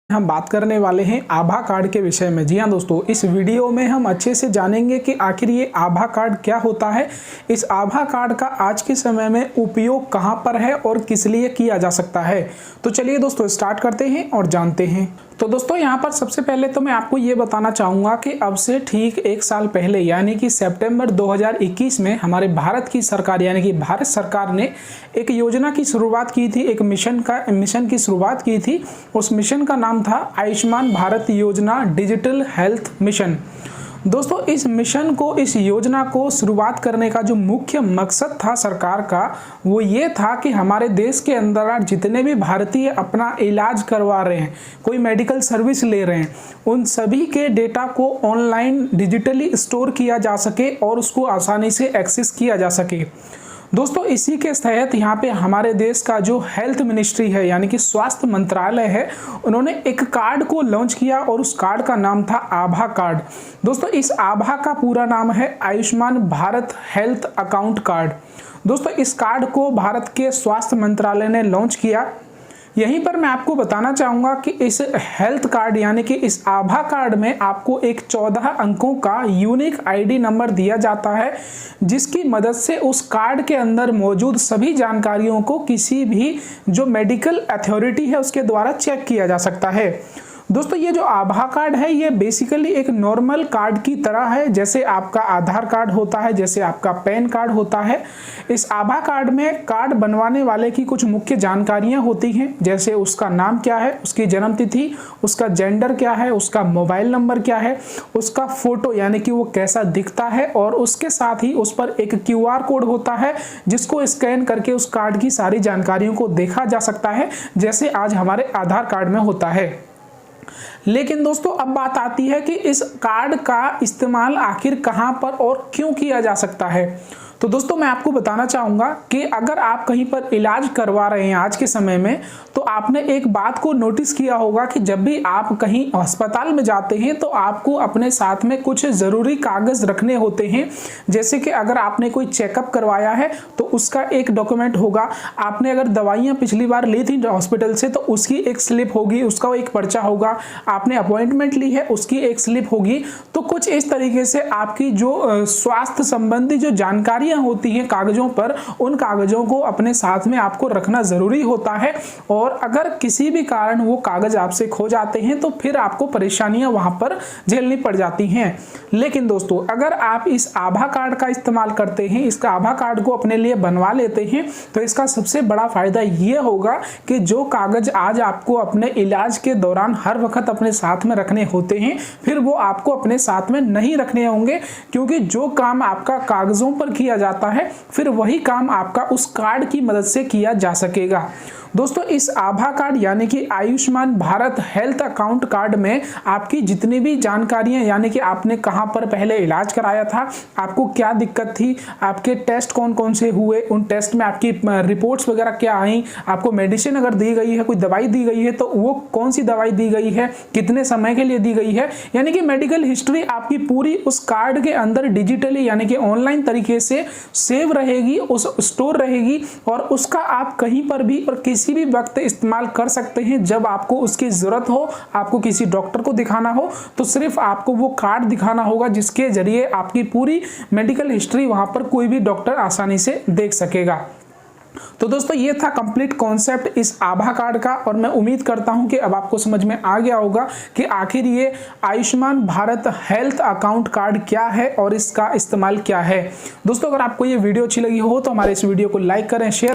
हम बात करने वाले हैं आभा कार्ड के विषय में। जी हाँ दोस्तों, इस वीडियो में हम अच्छे से जानेंगे कि आखिर ये आभा कार्ड क्या होता है, इस आभा कार्ड का आज के समय में उपयोग कहाँ पर है और किस लिए किया जा सकता है। तो चलिए दोस्तों स्टार्ट करते हैं और जानते हैं। तो दोस्तों यहाँ पर सबसे पहले तो मैं आपको ये बताना चाहूँगा कि अब से ठीक एक साल पहले यानी कि सितंबर 2021 में हमारे भारत की सरकार यानी कि भारत सरकार ने एक योजना की शुरुआत की थी, एक मिशन की शुरुआत की थी। उस मिशन का नाम था आयुष्मान भारत योजना डिजिटल हेल्थ मिशन। दोस्तों इस मिशन को, इस योजना को शुरुआत करने का जो मुख्य मकसद था सरकार का, वो ये था कि हमारे देश के अंदर जितने भी भारतीय अपना इलाज करवा रहे हैं, कोई मेडिकल सर्विस ले रहे हैं, उन सभी के डेटा को ऑनलाइन डिजिटली स्टोर किया जा सके और उसको आसानी से एक्सेस किया जा सके। दोस्तों इसी के तहत यहाँ पे हमारे देश का जो हेल्थ मिनिस्ट्री है यानी कि स्वास्थ्य मंत्रालय है, उन्होंने एक कार्ड को लॉन्च किया और उस कार्ड का नाम था आभा कार्ड। दोस्तों इस आभा का पूरा नाम है Ayushman Bharat health account card. दोस्तों इस कार्ड को भारत के स्वास्थ्य मंत्रालय ने लॉन्च किया। यहीं पर मैं आपको बताना चाहूँगा कि इस हेल्थ कार्ड यानी कि इस आभा कार्ड में आपको एक 14 अंकों का यूनिक आईडी नंबर दिया जाता है, जिसकी मदद से उस कार्ड के अंदर मौजूद सभी जानकारियों को किसी भी जो मेडिकल अथॉरिटी है उसके द्वारा चेक किया जा सकता है। दोस्तों ये जो आभा कार्ड है ये बेसिकली एक नॉर्मल कार्ड की तरह है, जैसे आपका आधार कार्ड होता है, जैसे आपका पैन कार्ड होता है। इस आभा कार्ड में कार्ड बनवाने वाले की कुछ मुख्य जानकारियां होती हैं, जैसे उसका नाम क्या है, उसकी जन्म तिथि, उसका जेंडर क्या है, उसका मोबाइल नंबर क्या है, उसका फोटो यानी कि वो कैसा दिखता है, और उसके साथ ही उस पर एक QR कोड होता है जिसको स्कैन करके उस कार्ड की सारी जानकारियों को देखा जा सकता है, जैसे आज हमारे आधार कार्ड में होता है। लेकिन दोस्तों अब बात आती है कि इस कार्ड का इस्तेमाल आखिर कहां पर और क्यों किया जा सकता है। तो दोस्तों मैं आपको बताना चाहूँगा कि अगर आप कहीं पर इलाज करवा रहे हैं आज के समय में, तो आपने एक बात को नोटिस किया होगा कि जब भी आप कहीं अस्पताल में जाते हैं तो आपको अपने साथ में कुछ ज़रूरी कागज़ रखने होते हैं। जैसे कि अगर आपने कोई चेकअप करवाया है तो उसका एक डॉक्यूमेंट होगा, आपने अगर दवाइयाँ पिछली बार ली थी हॉस्पिटल से तो उसकी एक स्लिप होगी, उसका एक पर्चा होगा, आपने अपॉइंटमेंट ली है उसकी एक स्लिप होगी। तो कुछ इस तरीके से आपकी जो स्वास्थ्य संबंधी जो जानकारी होती हैं कागजों पर, उन कागजों को अपने साथ में आपको रखना जरूरी होता है। और अगर किसी भी कारण वो कागज आपसे खो जाते हैं तो फिर आपको परेशानियां वहां पर झेलनी पड़ जाती हैं। लेकिन दोस्तों अगर आप इस आभा कार्ड का इस्तेमाल करते हैं, इसका आभा कार्ड को अपने लिए बनवा लेते हैं, तो इसका सबसे बड़ा फायदा ये होगा कि जो कागज आज आपको अपने इलाज के दौरान हर वक्त अपने साथ में रखने होते हैं, फिर वो आपको अपने साथ में नहीं रखने होंगे, क्योंकि जो काम आपका कागजों पर किया जाता है फिर वही काम आपका उस कार्ड की मदद से किया जा सकेगा। दोस्तों इस आभा कार्ड यानी कि Ayushman Bharat health account card में आपकी जितनी भी जानकारियां, यानी कि आपने कहां पर पहले इलाज कराया था, आपको क्या दिक्कत थी, आपके टेस्ट कौन कौन से हुए, उन टेस्ट में आपकी रिपोर्ट्स वगैरह क्या आई, आपको मेडिसिन अगर दी गई है, कोई दवाई दी गई है तो वो कौन सी दवाई दी गई है, कितने समय के लिए दी गई है, यानी कि मेडिकल हिस्ट्री आपकी पूरी उस कार्ड के अंदर डिजिटली यानी कि ऑनलाइन तरीके से सेव रहेगी, उस स्टोर रहेगी, और उसका आप कहीं पर भी और किसी भी वक्त इस्तेमाल कर सकते हैं। जब आपको उसकी जरूरत हो, आपको किसी डॉक्टर को दिखाना हो, तो सिर्फ आपको वो कार्ड दिखाना होगा जिसके जरिए आपकी पूरी मेडिकल हिस्ट्री वहां पर कोई भी डॉक्टर आसानी से देख सकेगा। तो दोस्तों ये था कंप्लीट कॉन्सेप्ट इस आभा कार्ड का, और मैं उम्मीद करता हूं कि अब आपको समझ में आ गया होगा कि आखिर ये Ayushman Bharat health account card क्या है और इसका इस्तेमाल क्या है। दोस्तों अगर आपको ये वीडियो अच्छी लगी हो तो हमारे इस वीडियो को लाइक करें, शेयर